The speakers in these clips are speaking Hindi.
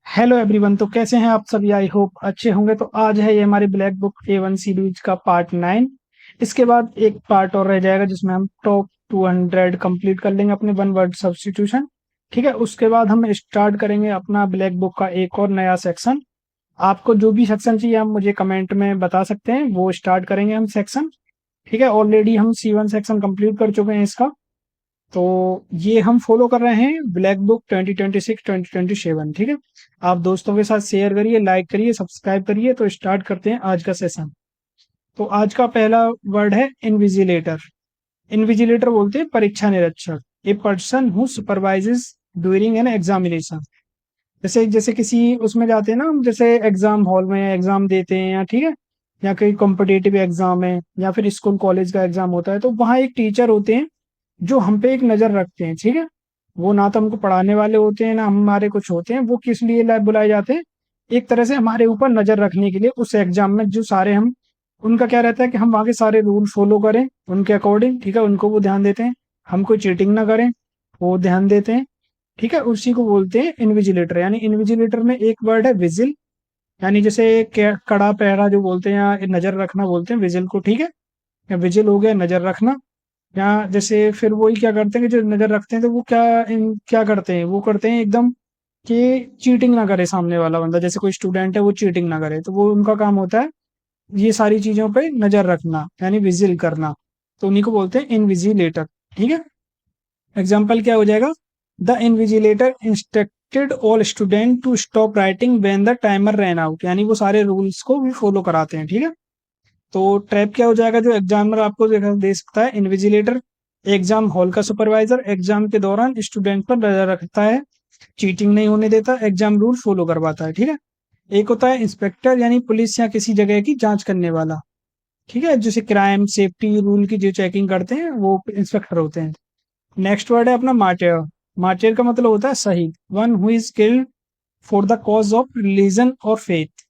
Hello everyone. तो कैसे हैं आप सभी? आई होप अच्छे होंगे। तो आज है ये हमारी ब्लैक बुक A1 सीरीज का पार्ट 9। इसके बाद एक पार्ट और रह जाएगा जिसमें हम टॉप 200 कंप्लीट कर लेंगे अपने वन वर्ड सब्स्टिट्यूशन। ठीक है, उसके बाद हम स्टार्ट करेंगे अपना ब्लैक बुक का एक और नया सेक्शन। आपको जो भी सेक्शन चाहिए आप मुझे कमेंट में बता सकते हैं, वो स्टार्ट करेंगे हम सेक्शन। ठीक है, ऑलरेडी हम C1 सेक्शन कंप्लीट कर चुके हैं इसका। तो ये हम फॉलो कर रहे हैं ब्लैक बुक 2026 2027। ठीक है, आप दोस्तों के साथ शेयर करिए, लाइक करिए, सब्सक्राइब करिए। तो स्टार्ट करते हैं आज का सेशन। तो आज का पहला वर्ड है इनविजिलेटर। इनविजिलेटर बोलते हैं परीक्षा निरीक्षक। A person who supervises during an examination. जैसे जैसे किसी उसमें जाते हैं ना हम, जैसे एग्जाम हॉल में एग्जाम देते हैं या ठीक है, या कोई कॉम्पिटेटिव एग्जाम है या फिर स्कूल कॉलेज का एग्जाम होता है, तो वहाँ एक टीचर होते हैं जो हम पे एक नजर रखते हैं। ठीक है, वो ना तो हमको पढ़ाने वाले होते हैं ना हमारे कुछ होते हैं, वो किस लिए बुलाए जाते हैं? एक तरह से हमारे ऊपर नजर रखने के लिए उस एग्जाम में जो सारे हम, उनका क्या रहता है कि हम वहाँ के सारे रूल फॉलो करें उनके अकॉर्डिंग। ठीक है, उनको वो ध्यान देते हैं, हम कोई चीटिंग ना करें, वो ध्यान देते हैं। ठीक है, उसी को बोलते हैं इनविजिलेटर। यानी इनविजिलेटर में एक वर्ड है विजिल, यानी जैसे कड़ा पहरा जो बोलते हैं या नजर रखना बोलते हैं विजिल को। ठीक है, या विजिल हो गया नजर रखना। या जैसे फिर वही क्या करते हैं कि जो नजर रखते हैं तो वो क्या करते हैं, वो करते हैं एकदम कि चीटिंग ना करे सामने वाला बंदा। जैसे कोई स्टूडेंट है वो चीटिंग ना करे, तो वो उनका काम होता है ये सारी चीजों पे नजर रखना, यानी विजिल करना। तो उन्हीं को बोलते हैं इनविजिलेटर। ठीक है, एग्जाम्पल क्या हो जाएगा? The invigilator instructed all student to stop writing when the timer run out. यानी वो सारे रूल्स को भी फॉलो कराते हैं। ठीक है, तो ट्रैप क्या हो जाएगा? जो एग्जामिनर आपको दे सकता है इन्विजिलेटर। एग्जाम हॉल का सुपरवाइजर एग्जाम के दौरान स्टूडेंट पर नजर रखता है, चीटिंग नहीं होने देता, एग्जाम रूल फॉलो करवाता है। ठीक है, एक होता है इंस्पेक्टर, यानी पुलिस या किसी जगह की जांच करने वाला। ठीक है, जैसे क्राइम सेफ्टी रूल की जो चेकिंग करते हैं वो इंस्पेक्टर होते हैं। नेक्स्ट वर्ड है अपना मार्टियर। मार्टियर का मतलब होता है शहीद, one who is killed for the cause of religion और फेथ।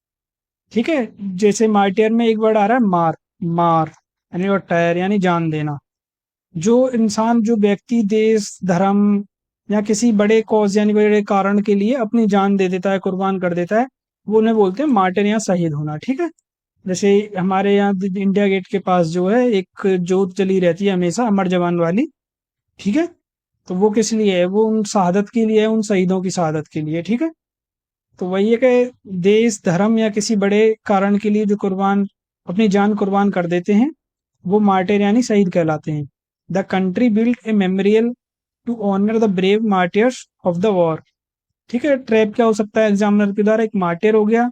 ठीक है, जैसे मार्टियर में एक वर्ड आ रहा है मार। मार यानी और टायर यानी जान देना। जो इंसान, जो व्यक्ति देश धर्म या किसी बड़े कॉज यानी बड़े कारण के लिए अपनी जान दे देता है, कुर्बान कर देता है, वो उन्हें बोलते हैं मार्टिर या शहीद होना। ठीक है, जैसे हमारे यहाँ इंडिया गेट के पास जो है एक जोत जली रहती है हमेशा, अमर जवान वाली। ठीक है, तो वो किस लिए है? वो उन शहादत के लिए है, उन शहीदों की शहादत के लिए। ठीक है, तो वही है कि देश धर्म या किसी बड़े कारण के लिए जो कुर्बान, अपनी जान कुर्बान कर देते हैं, वो मार्टिर यानी शहीद कहलाते हैं। The country built a memorial to honour the brave martyrs of the war. ठीक है, ट्रैप क्या हो सकता है एग्जामिनर के द्वारा? एक मार्टियर हो गया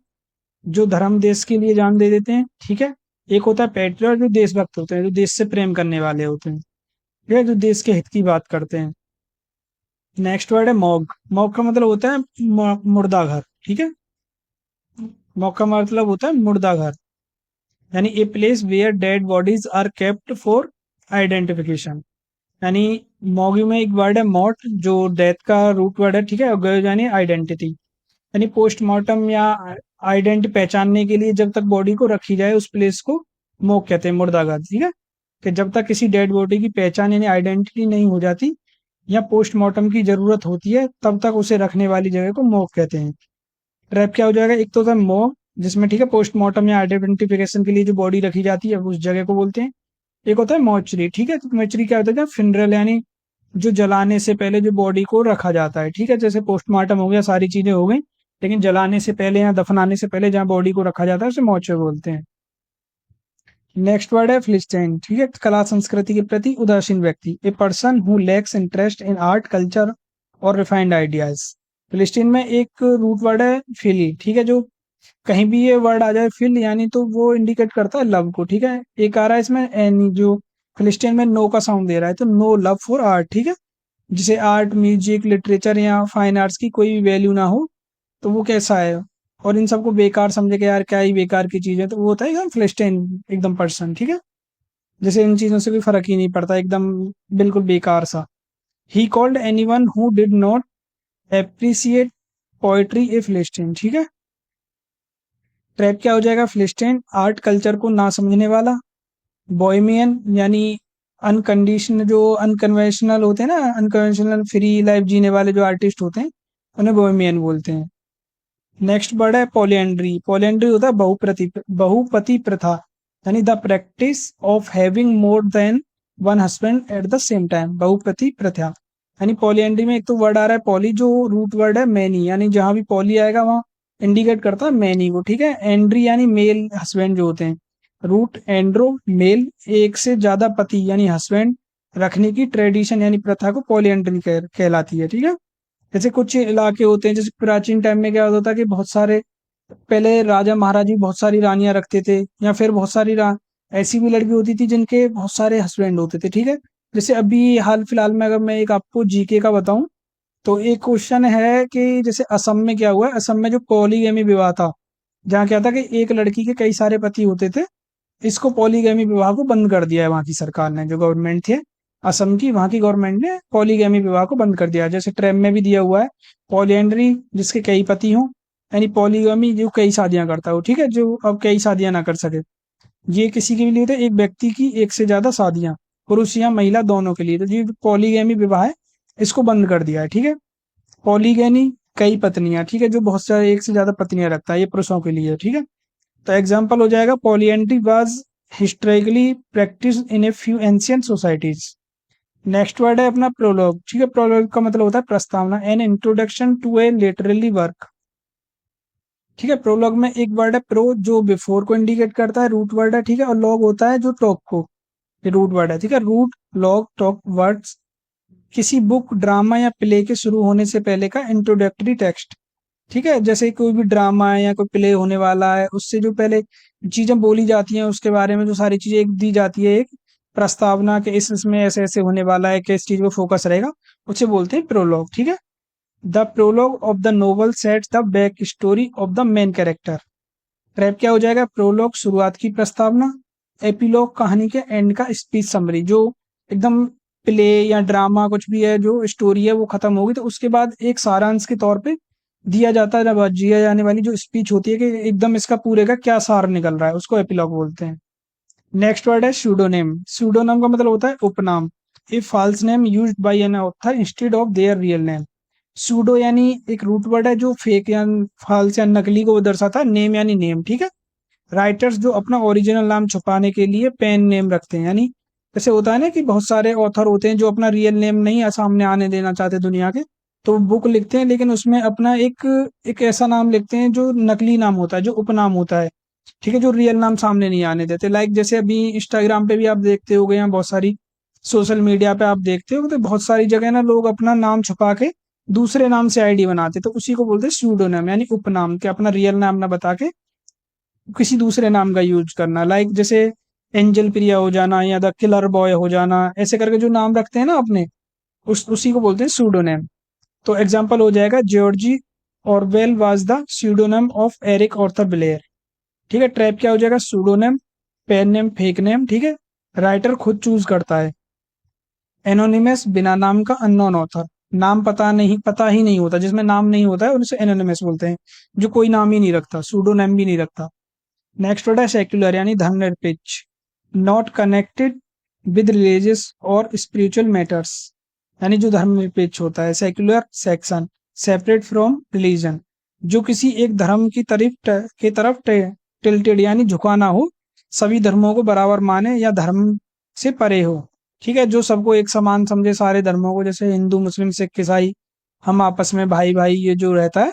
जो धर्म देश के लिए जान दे देते हैं। ठीक है, एक होता है पैट्रियट जो देशभक्त होते हैं, जो देश से प्रेम करने वाले होते हैं। ठीक है, जो देश के हित की बात करते हैं। नेक्स्ट वर्ड है मॉग। मॉग का मतलब होता है मुर्दा घर। ठीक है, मॉग का मतलब होता है मुर्दा घर, यानी a place where dead bodies are kept for identification. यानी मॉगी में एक वर्ड है मॉट जो डेथ का रूट वर्ड है। ठीक है, और गयो यानी आइडेंटिटी, यानी पोस्टमार्टम या आइडेंटिटी पहचानने के लिए जब तक बॉडी को रखी जाए उस प्लेस को मॉग कहते हैं, मुर्दाघर। ठीक है, कि जब तक किसी डेड बॉडी की पहचान यानी आइडेंटिटी नहीं हो जाती या पोस्टमार्टम की जरूरत होती है, तब तक उसे रखने वाली जगह को मॉग कहते हैं। ट्रैप क्या हो जाएगा? एक तो होता है मॉग जिसमें ठीक है पोस्टमार्टम या आइडेंटिफिकेशन के लिए जो बॉडी रखी जाती है उस जगह को बोलते हैं। एक होता है मॉर्चरी। ठीक है, तो मॉर्चरी क्या होता है? फिनरल यानी जो जलाने से पहले जो बॉडी को रखा जाता है। ठीक है, जैसे पोस्टमार्टम हो गया, सारी चीजें हो गई, लेकिन जलाने से पहले या दफनाने से पहले जहाँ बॉडी को रखा जाता है उसे मॉर्चरी बोलते हैं। नेक्स्ट वर्ड है फिलिस्टाइन। ठीक है, कला संस्कृति के प्रति उदासीन व्यक्ति, a person who lakhs interest in art culture और रिफाइंड आइडियाज। फिलिस्तीन में एक रूट वर्ड है फिल। ठीक है, जो कहीं भी ये वर्ड आ जाए फिल यानी, तो वो इंडिकेट करता है लव को। ठीक है, एक आ रहा है इसमें एनी, जो फिलिस्तीन में नो का साउंड दे रहा है, तो नो लव फॉर आर्ट। ठीक है, जिसे आर्ट म्यूजिक लिटरेचर या फाइन आर्ट्स की कोई भी वैल्यू ना हो, तो वो कैसा है? और इन सबको बेकार समझे कि यार क्या ही बेकार की चीज है, तो वो होता है एकदम फिलिस्टीन, एकदम पर्सन। ठीक है, जैसे इन चीजों से कोई फर्क ही नहीं पड़ता, एकदम बिल्कुल बेकार सा। He called anyone who did not appreciate poetry a philistine. ठीक है, ट्रैप क्या हो जाएगा? फिलिस्टीन आर्ट कल्चर को ना समझने वाला। बोहेमियन यानी अनकंडीशनल, जो अनकन्वेंशनल होते हैं ना, अनकन्वेंशनल फ्री लाइफ जीने वाले जो आर्टिस्ट होते हैं, उन्हें बोहेमियन बोलते हैं। नेक्स्ट वर्ड है पॉलिएंड्री। पॉलिएंड्री होता है बहुपति प्रथा, यानी the practice of having more than one husband at the same time, बहुपति प्रथा। यानी पॉलिएंड्री में एक तो वर्ड आ रहा है पॉली, जो रूट वर्ड है मैनी, यानी जहां भी पॉली आएगा वहां इंडिकेट करता है मैनी को, ठीक है। एंड्री यानी मेल हस्बैंड जो होते हैं, रूट एंड्रो मेल, एक से ज्यादा पति यानी हस्बैंड रखने की ट्रेडिशन यानी प्रथा को पॉलिएंड्री कहलाती है, ठीक है। जैसे कुछ इलाके होते हैं, जैसे प्राचीन टाइम में क्या होता था कि बहुत सारे, पहले राजा महाराज भी बहुत सारी रानियां रखते थे, या फिर बहुत सारी ऐसी भी लड़की होती थी जिनके बहुत सारे हस्बैंड होते थे, ठीक है। जैसे अभी हाल फिलहाल में अगर मैं एक आपको जीके का बताऊं, तो एक क्वेश्चन है कि जैसे असम में क्या हुआ है, असम में जो पॉलीगैमी विवाह था, जहाँ क्या था कि एक लड़की के कई सारे पति होते थे, इसको पॉलीगैमी विवाह को बंद कर दिया है वहां की सरकार ने, जो गवर्नमेंट थी असम की, वहां की गवर्नमेंट ने पॉलीगैमी विवाह को बंद कर दिया है। जैसे ट्रेम में भी दिया हुआ है पॉलिएंड्री, जिसके कई पति हों, यानी पॉलीगैमी जो कई शादियां करता हो, ठीक है, जो अब कई शादियां ना कर सके। ये किसी के लिए होता है, एक व्यक्ति की एक से ज्यादा शादियां, पुरुष या महिला दोनों के लिए, तो ये पॉलीगैमी विवाह है, इसको बंद कर दिया है, ठीक है। पॉलीगैनी कई पत्नियां, ठीक है, जो बहुत सारे एक से ज्यादा पत्नियां रखता है, ये पुरुषों के लिए, ठीक है। तो एग्जाम्पल हो जाएगा polyandry was historically practice in a few ancient societies. Next word है अपना प्रोलॉग, ठीक है। प्रोलॉग का मतलब होता है प्रस्तावना, an introduction to a literary work, ठीक है। प्रोलॉग में एक वर्ड है प्रो, जो बिफोर को इंडिकेट करता है, रूट वर्ड है, ठीक है। और लॉग होता है जो टॉक को, ये रूट वर्ड है, ठीक है। रूट लॉग टॉक वर्ड्स किसी बुक ड्रामा या प्ले के शुरू होने से पहले का इंट्रोडक्टरी टेक्स्ट, ठीक है। जैसे कोई भी ड्रामा है या कोई प्ले होने वाला है, उससे जो पहले चीजें बोली जाती हैं उसके बारे में जो सारी चीजें एक दी जाती है, एक प्रस्तावना के इसमें ऐसे ऐसे होने वाला है, किस चीज पे फोकस रहेगा, उसे बोलते हैं प्रोलॉग, ठीक है। The prologue of the novel sets the back story of the main character. Trap क्या हो जाएगा, प्रोलॉग शुरुआत की प्रस्तावना, एपिलॉग कहानी के एंड का स्पीच समरी, जो एकदम प्ले या ड्रामा कुछ भी है, जो स्टोरी है वो खत्म होगी तो उसके बाद एक सारांश के तौर पे दिया जाता है, जब दिया जाने वाली जो स्पीच होती है कि एकदम इसका पूरे का क्या सार निकल रहा है, उसको एपिलॉग बोलते हैं। नेक्स्ट वर्ड है सूडोनेम। सूडोनेम का मतलब होता है उपनाम, a false name used by an author instead of their real name. Pseudo यानी एक रूट वर्ड है जो फेक या फॉल्स या नकली को दर्शाता है, नेम यानी नेम, ठीक है। राइटर्स जो अपना ओरिजिनल नाम छुपाने के लिए पेन नेम रखते हैं, यानी जैसे होता है ना कि बहुत सारे ऑथर होते हैं जो अपना रियल नेम नहीं सामने आने देना चाहते दुनिया के, तो बुक लिखते हैं लेकिन उसमें अपना एक एक ऐसा नाम लिखते हैं जो नकली नाम होता है, जो उपनाम होता है, ठीक है, जो रियल नाम सामने नहीं आने देते। लाइक जैसे अभी इंस्टाग्राम पे भी आप देखते हो गए, बहुत सारी सोशल मीडिया पे आप देखते हो तो बहुत सारी जगह ना लोग अपना नाम छुपा के दूसरे नाम से आईडी बनाते, तो उसी को बोलते हैं सूडोनाम, यानी उपनाम, के अपना रियल नाम ना बता के किसी दूसरे नाम का यूज करना। लाइक जैसे एंजल प्रिया हो जाना या द किलर बॉय हो जाना, ऐसे करके जो नाम रखते हैं ना अपने, उसी को बोलते हैं सूडोनेम। तो एग्जाम्पल हो जाएगा George Orwell was the pseudonym of Eric Arthur Blair, ठीक है। ट्रैप क्या हो जाएगा, pseudonym, pen name, fake name, ठीक है। राइटर खुद चूज करता है। एनोनिमस बिना नाम का, अननोन ऑथर, नाम पता ही नहीं होता, जिसमें नाम नहीं होता है उसे एनोनिमस बोलते हैं, जो कोई नाम ही नहीं रखता, सूडोनेम भी नहीं रखता। नेक्स्ट वर्ड है सेक्युलर, यानी धर्मनिरपेक्ष, नॉट कनेक्टेड विद रिलीजियस और स्पिरिचुअल मैटर्स, यानी जो धर्मनिरपेक्ष होता है। Secular section, separate from religion, जो किसी एक धर्म की तरफ टिल्टेड यानी झुका ना हो, सभी धर्मों को बराबर माने या धर्म से परे हो, ठीक है, जो सबको एक समान समझे, सारे धर्मों को, जैसे हिंदू मुस्लिम सिख ईसाई, हम आपस में भाई भाई ये जो रहता है।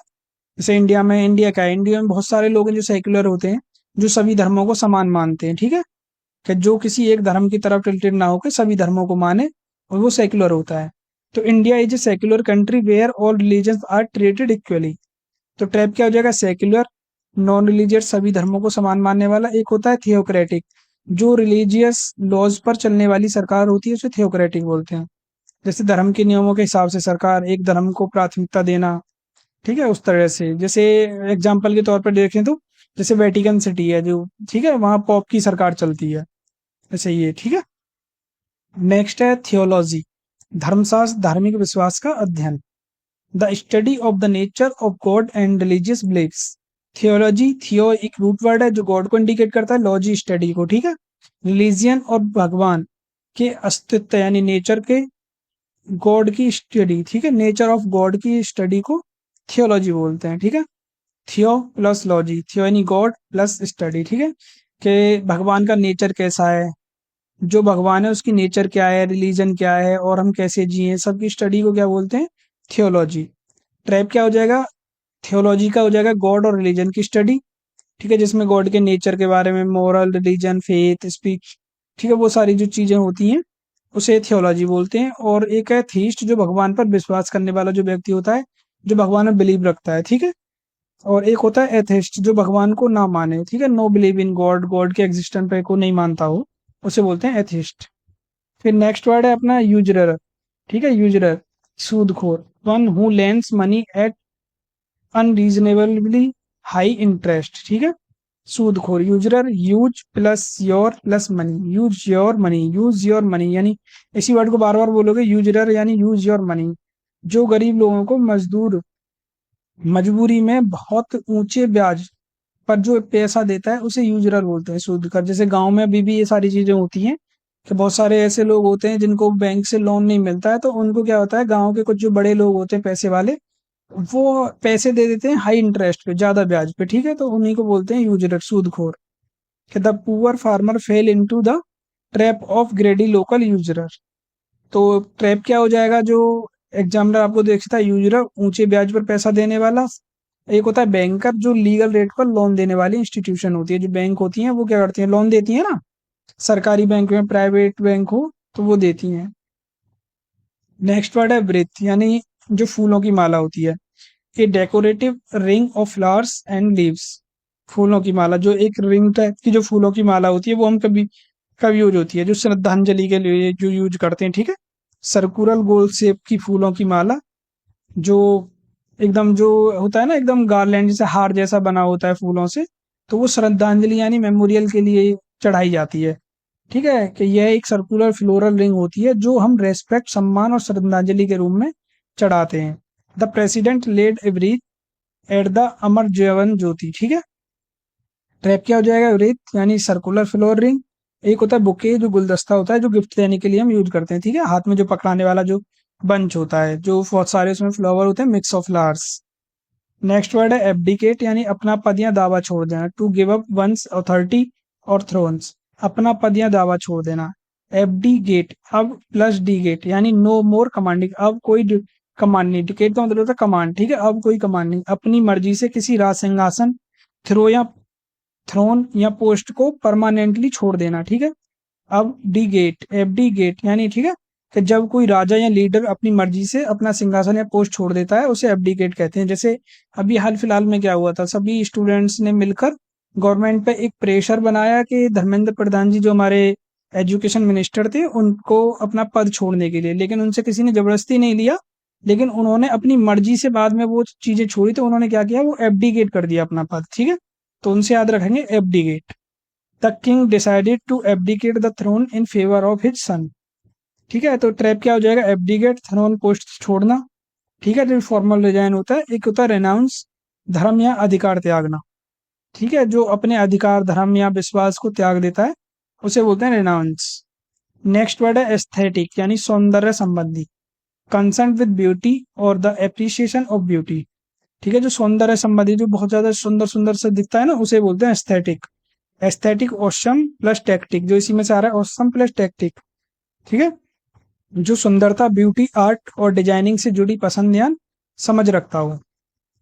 जैसे इंडिया का है, इंडिया में बहुत सारे लोग हैं जो सेक्युलर होते हैं, जो सभी धर्मों को समान मानते हैं, ठीक है, कि जो किसी एक धर्म की तरफ टिल्टेड ना होकर सभी धर्मों को माने, और वो सेक्युलर होता है। तो India is a secular country where all religions are treated equally. तो ट्रैप क्या हो जाएगा, सेक्युलर, नॉन रिलीजियस सभी धर्मों को समान मानने वाला। एक होता है थियोक्रेटिक, जो रिलीजियस लॉज पर चलने वाली सरकार होती है उसे थियोक्रेटिक बोलते हैं। जैसे धर्म के नियमों के हिसाब से सरकार एक धर्म को प्राथमिकता देना, ठीक है, उस तरह से। जैसे एग्जाम्पल के तौर पर देखें तो जैसे वेटिकन सिटी है जो, ठीक है, वहाँ पॉप की सरकार चलती है, ऐसे ये, ठीक है। नेक्स्ट है थियोलॉजी, धर्मशास्त्र, धार्मिक विश्वास का अध्ययन, the study of the nature of God and religious beliefs. Theology, थियो एक रूट वर्ड है जो गॉड को इंडिकेट करता है, लॉजी स्टडी को, ठीक है। रिलीजियन और भगवान के अस्तित्व यानी नेचर के, गॉड की स्टडी, ठीक है, नेचर ऑफ गॉड की स्टडी को थियोलॉजी बोलते हैं, ठीक है। थियो प्लस लॉजी, थियो यानी गॉड प्लस स्टडी, ठीक है, कि भगवान का नेचर कैसा है, जो भगवान है उसकी नेचर क्या है, रिलीजन क्या है, और हम कैसे जिए, सबकी स्टडी को क्या बोलते हैं, थियोलॉजी। ट्रैप क्या हो जाएगा, थियोलॉजी का हो जाएगा गॉड और रिलीजन की स्टडी, ठीक है, जिसमें गॉड के नेचर के बारे में, मोरल, रिलीजन, फेथ, स्पीच, ठीक है, वो सारी जो चीजें होती हैं उसे थियोलॉजी बोलते हैं। और एक है थीस्ट, जो भगवान पर विश्वास करने वाला जो व्यक्ति होता है, जो भगवान में बिलीव रखता है, ठीक है। और एक होता है एथिस्ट, जो भगवान को ना माने, ठीक है, know believe in God, God के एग्जिस्टेंस पे को नहीं मानता हो, उसे बोलते हैं एथिस्ट। फिर नेक्स्ट वर्ड है अपना यूजरर, ठीक है, यूजरर, सूदखोर, one who lends money at unreasonably high interest, ठीक है, सूदखोर, usurer, use plus your plus money, use your money, यानी इसी वर्ड को बार बार बोलोगे, यूजरर यानी यूज योर मनी, जो गरीब लोगों को मजबूरी में बहुत ऊंचे ब्याज पर जो पैसा देता है उसे यूजरर बोलते हैं, सूदकर। जैसे गांव में अभी भी ये सारी चीजें होती हैं कि बहुत सारे ऐसे लोग होते हैं जिनको बैंक से लोन नहीं मिलता है, तो उनको क्या होता है, गांव के कुछ जो बड़े लोग होते हैं पैसे वाले, वो पैसे दे देते हैं हाई इंटरेस्ट पे, ज्यादा ब्याज पे, ठीक है, तो उन्हीं को बोलते हैं यूजरर, सूदखोर। कि the poor farmer fell into the trap of greedy local usurer. तो ट्रैप क्या हो जाएगा, जो एग्जामिनर आपको देखता है, यूजरर ऊंचे ब्याज पर पैसा देने वाला। एक होता है बैंकर, जो लीगल रेट पर लोन देने वाली इंस्टीट्यूशन होती है, जो बैंक होती है वो क्या करती है, लोन देती है ना, सरकारी बैंक में, प्राइवेट बैंक हो तो वो देती हैं। नेक्स्ट वर्ड है ब्रेथ, यानी जो फूलों की माला होती है, a decorative ring of flowers and leaves, फूलों की माला, जो एक रिंग टाइप की जो फूलों की माला होती है, वो हम कभी कब यूज होती है, जो श्रद्धांजलि के लिए जो यूज करते हैं, ठीक है, सर्कुलर गोल शेप की फूलों की माला, जो एकदम जो होता है ना, एकदम गार्लैंड जैसे हार जैसा बना होता है फूलों से, तो वो श्रद्धांजलि यानी मेमोरियल के लिए चढ़ाई जाती है, ठीक है, कि यह एक सर्कुलर फ्लोरल रिंग होती है जो हम रेस्पेक्ट, सम्मान और श्रद्धांजलि के रूप में चढ़ाते हैं। The president laid a wreath at the Amar Jawan Jyoti, ठीक है। ट्रैप क्या हो जाएगा, वृत्त यानी सर्कुलर फ्लोर रिंग। एक होता है बुके, जो गुलदस्ता होता है, जो गिफ्ट देने के लिए हम यूज करते हैं, ठीक है, हाथ में जो पकड़ाने वाला जो बंच होता है, जो बहुत सारे उसमें फ्लावर होते हैं, mix of flowers. Next word है एब्डिकेट, यानी अपना पद या दावा छोड़ देना, to give up once authority और थ्रोन्स, अपना पद या दावा छोड़ देना। एब्डिगेट, अब प्लस डी गेट, यानी नो मोर कमांडिंग, अब कोई कमांड नहीं, डिकेट का मतलब होता है कमांड, ठीक है, अब कोई कमांड नहीं, अपनी मर्जी से किसी राज सिंहासन, थ्रो या थ्रोन या पोस्ट को परमानेंटली छोड़ देना, ठीक है। अब D gate, F D gate, यानी ठीक है, कि जब कोई राजा या लीडर अपनी मर्जी से अपना सिंहासन या पोस्ट छोड़ देता है उसे एब्डिकेट कहते हैं। जैसे अभी हाल फिलहाल में क्या हुआ था, सभी स्टूडेंट्स ने मिलकर गवर्नमेंट पे एक प्रेशर बनाया कि धर्मेंद्र प्रधान जी, जो हमारे एजुकेशन मिनिस्टर थे, उनको अपना पद छोड़ने के लिए, लेकिन उनसे किसी ने जबरदस्ती नहीं लिया, लेकिन उन्होंने अपनी मर्जी से बाद में वो चीजें छोड़ी, तो उन्होंने क्या किया, वो एब्डिकेट कर दिया अपना पद, ठीक है, तो उनसे याद रखेंगे abdicate. The king decided to abdicate the throne in favour of his son, ठीक है, तो ट्रैप क्या हो जाएगा, एब्डिकेट, थ्रोन पोस्ट छोड़ना, ठीक है, जो फॉर्मल रिजाइन होता है। एक होता है रेनाउंस, धर्म या अधिकार त्यागना, ठीक है, जो अपने अधिकार, धर्म या विश्वास को त्याग देता है उसे बोलते हैं रेनाउंस। नेक्स्ट वर्ड है एस्थेटिक, यानी सौंदर्य संबंधी, कंसर्न विद ब्यूटी और द एप्रिसिएशन ऑफ ब्यूटी, ठीक है, जो सौंदर्य संबंधी, जो बहुत ज्यादा सुंदर सुंदर से दिखता है ना, उसे बोलते हैं aesthetic. Aesthetic awesome plus tactic, जो इसी में से आ रहा है, ऑसम प्लस टैक्टिक, ठीक है, जो सुंदरता, ब्यूटी, आर्ट और डिजाइनिंग से जुड़ी पसंद या समझ रखता हो।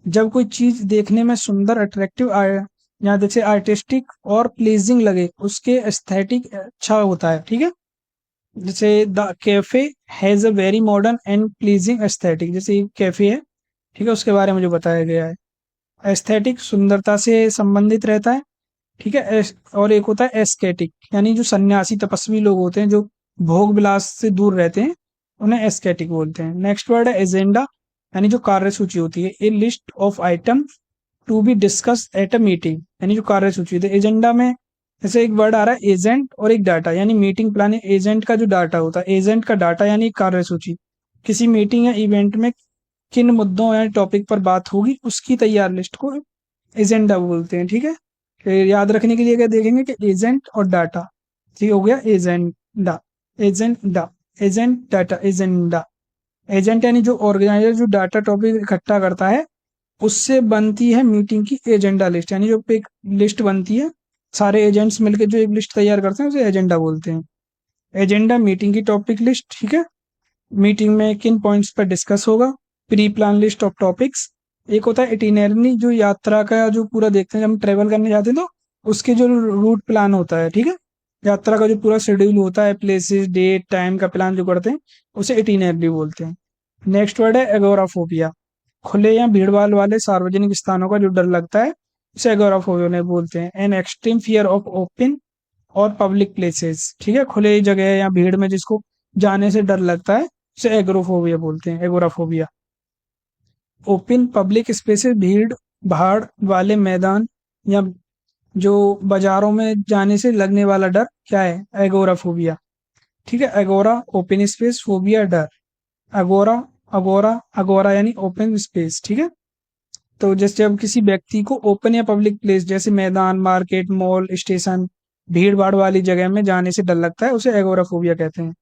जब कोई चीज देखने में सुंदर, अट्रैक्टिव, या जैसे आर्टिस्टिक और प्लीजिंग लगे, उसके एस्थेटिक अच्छा होता है, ठीक है। जैसे the cafe has a very modern and pleasing aesthetic, जैसे कैफे है, ठीक है, उसके बारे में जो बताया गया है। एस्थेटिक सुंदरता से संबंधित रहता है, ठीक है। और एक होता है एस्केटिक, यानी जो सन्यासी तपस्वी लोग होते हैं, जो भोग विलास से दूर रहते हैं, उन्हें एस्केटिक बोलते हैं। नेक्स्ट वर्ड है एजेंडा, यानी जो कार्यसूची होती है, a list of item to be discussed at a meeting, यानी जो कार्यसूची होती है। एजेंडा में जैसे एक वर्ड आ रहा है एजेंट और एक डाटा, यानी मीटिंग प्लान। एजेंट का जो डाटा होता है, एजेंट का डाटा यानी कार्यसूची, किसी मीटिंग या इवेंट में किन मुद्दों या टॉपिक पर बात होगी उसकी तैयार लिस्ट को एजेंडा बोलते हैं, ठीक है। फिर याद रखने के लिए क्या देखेंगे कि एजेंट और डाटा, ठीक हो गया, agenda, agenda, agent, data, agenda. Agent यानी जो ऑर्गेनाइजर जो डाटा टॉपिक इकट्ठा करता है उससे बनती है मीटिंग की एजेंडा लिस्ट, यानी जो एक लिस्ट बनती है, सारे एजेंट्स मिलकर जो एक लिस्ट तैयार करते हैं उसे एजेंडा बोलते हैं। एजेंडा मीटिंग की टॉपिक लिस्ट, ठीक है, मीटिंग में किन पॉइंट्स पर डिस्कस होगा। Pre plan list of topics. एक होता है इटिनरी, जो यात्रा का जो पूरा देखते हैं, जब हम ट्रेवल करने जाते हैं तो उसके जो रूट प्लान होता है, ठीक है, यात्रा का जो पूरा शेड्यूल होता है, प्लेसेस डेट टाइम का प्लान जो करते हैं उसे इटिनरी बोलते हैं। नेक्स्ट वर्ड है एगोराफोबिया। खुले या भीड़ भाड़ वाले सार्वजनिक स्थानों का जो डर लगता है उसे एगोराफोबिया बोलते हैं। An extreme fear of open और पब्लिक प्लेसेस, ठीक है, खुले जगह या भीड़ में जिसको जाने से डर लगता है उसे एग्रोफोबिया बोलते हैं, एगोराफोबिया। ओपन पब्लिक स्पेसेस, भीड़ भाड़ वाले मैदान या जो बाजारों में जाने से लगने वाला डर क्या है, एगोराफोबिया। ठीक है, एगोरा ओपन स्पेस, फोबिया डर। अगोरा, अगोरा, अगोरा यानी ओपन स्पेस, ठीक है। तो जैसे जब किसी व्यक्ति को ओपन या पब्लिक प्लेस जैसे मैदान, मार्केट, मॉल, स्टेशन, भीड़ भाड़ वाली जगह में जाने से डर लगता है उसे एगोराफोबिया कहते हैं।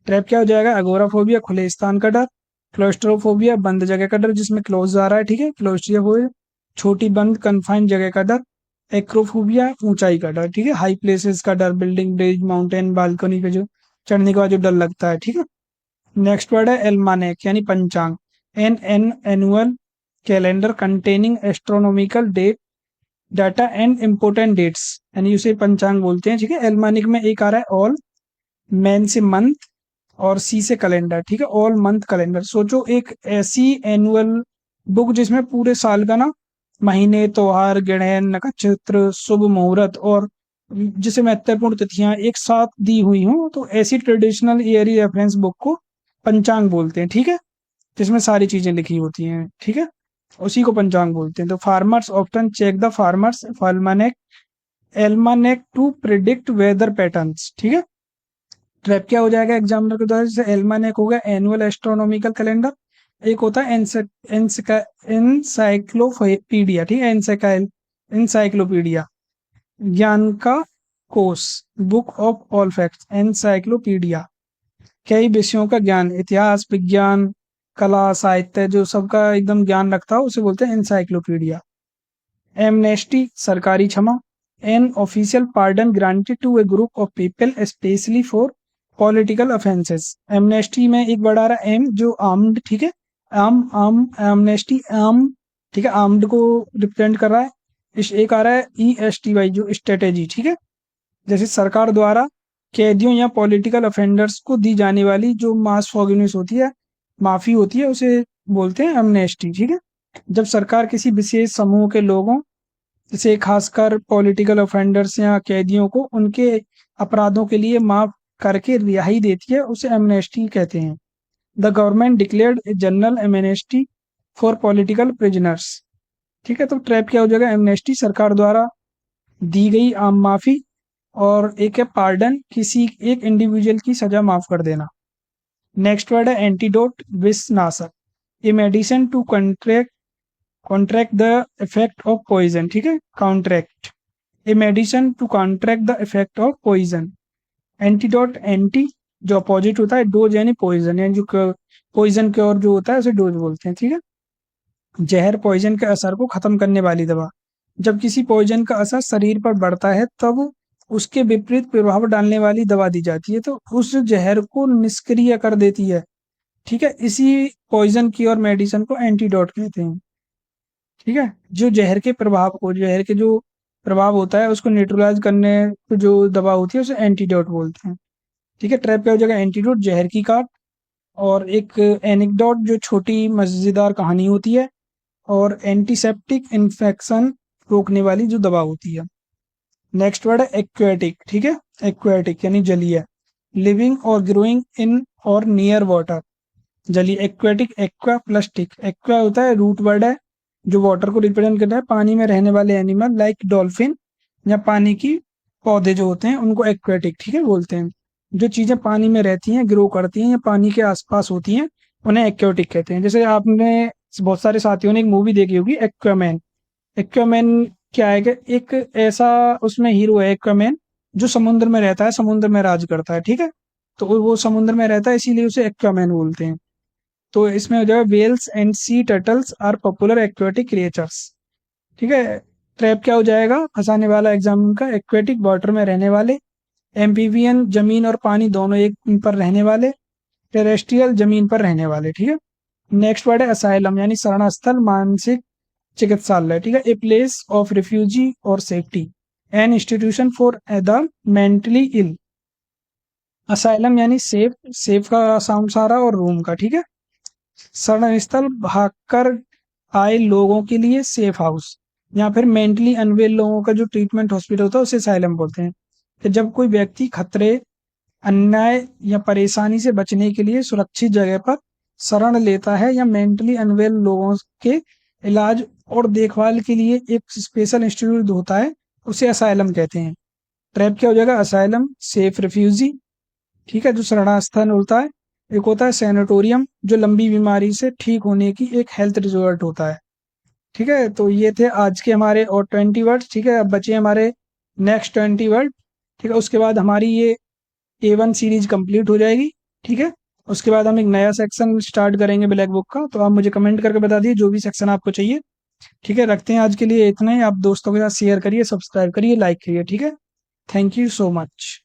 ट्रैप क्या हो जाएगा, अगोराफोबिया खुले स्थान का डर। क्लोस्ट्रोफोबिया बंद जगह का डर जिसमें क्लोज आ रहा है, ठीक है, क्लोस्ट्रियोफोबिया छोटी बंद कन्फाइंड जगह का डर। एक्रोफोबिया ऊंचाई का डर, ठीक है, हाई प्लेसेस का डर, बिल्डिंग, ब्रिज, माउंटेन, बालकनी पे जो चढ़ने के बाद जो डर लगता है, ठीक है। नेक्स्ट वर्ड है एल्मानेक यानी पंचांग। An annual calendar containing astronomical date data and important dates, यानी उसे पंचांग बोलते हैं, ठीक है। एल्मानिक में एक आ रहा है ऑल, मैन से मंथ और सी से कैलेंडर, ठीक है, ऑल मंथ कैलेंडर। सोचो एक ऐसी एनुअल बुक जिसमें पूरे साल का ना महीने, त्योहार, ग्रहण, नक्षत्र, शुभ मुहूर्त और जिसे महत्वपूर्ण तिथियां एक साथ दी हुई हों, तो ऐसी ट्रेडिशनल ईयरली रेफरेंस बुक को पंचांग बोलते हैं, ठीक है, जिसमें सारी चीजें लिखी होती हैं, ठीक है, उसी को पंचांग बोलते हैं। तो farmers often check the farmers almanac almanac to predict weather patterns, ठीक है। ट्रैप क्या हो जाएगा एग्जामिनर के द्वारा, जैसे एल्मानेक हो गया एनुअल एस्ट्रोनॉमिकल कैलेंडर, एक होता है एनसाइक्लोपीडिया, ठीक है, एनसाइक्लोपीडिया ज्ञान का कोष, book of all facts, encyclopedia कई विषयों का ज्ञान, इतिहास, विज्ञान, कला, साहित्य, जो सबका एकदम ज्ञान रखता हो उसे बोलते हैं एनसाइक्लोपीडिया। एमनेस्टी सरकारी क्षमा। An official pardon granted to a group of people specially for political offenses. Amnesty में एक वर्ड आ रहा है एम जो आर्म्ड, ठीक है, आम आम एमनेस्टी आम, ठीक है, आर्म्ड को रिप्रेजेंट कर रहा है। इस एक आ रहा है ESTY जो स्ट्रेटेजी, ठीक है, जैसे सरकार द्वारा कैदियों या पॉलिटिकल ऑफेंडर्स को दी जाने वाली जो मास फॉरगिवनेस होती है, माफी होती है, उसे बोलते हैं एमनेस्टी, ठीक है। जब सरकार किसी विशेष समूह के लोगों, जैसे खासकर पॉलिटिकल ऑफेंडर्स या कैदियों को उनके अपराधों के लिए माफ करके रिहाई देती है उसे एमनेस्टी कहते हैं। The government declared a general amnesty for political prisoners, ठीक है। तो ट्रैप क्या हो जाएगा, एमनेस्टी सरकार द्वारा दी गई आम माफी, और एक है पार्डन किसी एक इंडिविजुअल की सजा माफ कर देना। नेक्स्ट वर्ड है एंटीडोट विषनाशक। A medicine to contract the effect of poison, ठीक है, counteract a medicine to contract the effect of poison. Antidote anti जो अपोजिट होता है, डोज यानी पॉइजन, यानी जो पॉइजन क्योर जो होता है उसे डोज बोलते हैं, ठीक है। जहर पॉइजन के असर को खत्म करने वाली दवा। जब किसी पॉइजन का असर शरीर पर बढ़ता है तब उसके विपरीत प्रभाव डालने वाली दवा दी जाती है, तो उस जहर को निष्क्रिय कर देती है, ठीक है। इसी पॉइजन की और मेडिसिन को एंटीडोट कहते हैं, ठीक है। जो जहर के प्रभाव को, जहर के जो प्रभाव होता है उसको न्यूट्रलाइज करने को जो दवा होती है उसे एंटीडोट बोलते हैं, ठीक है। ट्रैप क्या हो जाएगा, एंटीडोट जहर की काट, और एक एनेक्डोट जो छोटी मजेदार कहानी होती है, और एंटीसेप्टिक इन्फेक्शन रोकने वाली जो दवा होती है। नेक्स्ट वर्ड है एक्वेटिक, ठीक है, एक्वेटिक यानी जलीय, लिविंग और ग्रोइंग इन और नियर वाटर, जलीय। एक्वेटिक, एक्वा प्लस टिक, एक्वा होता है रूट वर्ड है जो वाटर को रिप्रेजेंट करता है, पानी में रहने वाले एनिमल लाइक डॉल्फिन या पानी की पौधे जो होते हैं उनको एक्वेटिक, ठीक है, बोलते हैं। जो चीजें पानी में रहती हैं, ग्रो करती हैं या पानी के आसपास होती हैं उन्हें एक्वेटिक कहते हैं। जैसे आपने बहुत सारे साथियों ने एक मूवी देखी होगी एक्वामैन। एक्वामैन क्या है कि एक ऐसा उसमें हीरो है एक्वामैन जो समुद्र में रहता है, समुद्र में राज करता है, ठीक है, तो वो समुद्र में रहता है इसीलिए उसे एक्वामैन बोलते हैं। तो इसमें हो जाएगा whales and sea turtles are popular aquatic creatures. ठीक है, ट्रैप क्या हो जाएगा, फंसाने वाला एग्जाम का, एक्वेटिक वाटर में रहने वाले, एम्फीबियन जमीन और पानी दोनों एक पर रहने वाले, टेरेस्ट्रियल जमीन पर रहने वाले। ठीक है, नेक्स्ट वर्ड है असाइलम यानी शरण स्थल, मानसिक चिकित्सालय। ठीक है, ए प्लेस ऑफ रिफ्यूजी और safety, an institution for the mentally ill. Asylum यानी सेफ, सेफ का साउंड सारा और रूम का। ठीक है, शरण स्थल भागकर आए लोगों के लिए सेफ हाउस, या फिर मेंटली अनवेल लोगों का जो ट्रीटमेंट हॉस्पिटल होता है उसे असाइलम बोलते हैं। कि जब कोई व्यक्ति खतरे, अन्याय या परेशानी से बचने के लिए सुरक्षित जगह पर शरण लेता है, या मेंटली अनवेल लोगों के इलाज और देखभाल के लिए एक स्पेशल इंस्टीट्यूट होता है, उसे असाइलम कहते हैं। ट्रैप क्या हो जाएगा, असाइलम सेफ रिफ्यूजी। ठीक है, जो शरणास्थान होता है। एक होता है सैनिटोरियम, जो लंबी बीमारी से ठीक होने की एक हेल्थ रिजॉर्ट होता है। ठीक है, तो ये थे आज के हमारे और 20 वर्ड। ठीक है, अब बचे हमारे नेक्स्ट 20 वर्ड। ठीक है, उसके बाद हमारी ये A1 सीरीज कंप्लीट हो जाएगी। ठीक है, उसके बाद हम एक नया सेक्शन स्टार्ट करेंगे ब्लैक बुक का, तो आप मुझे कमेंट करके बता दिए जो भी सेक्शन आपको चाहिए। ठीक है, रखते हैं आज के लिए इतना ही। आप दोस्तों के साथ शेयर करिए, सब्सक्राइब करिए, लाइक करिए। ठीक है, थैंक यू सो मच।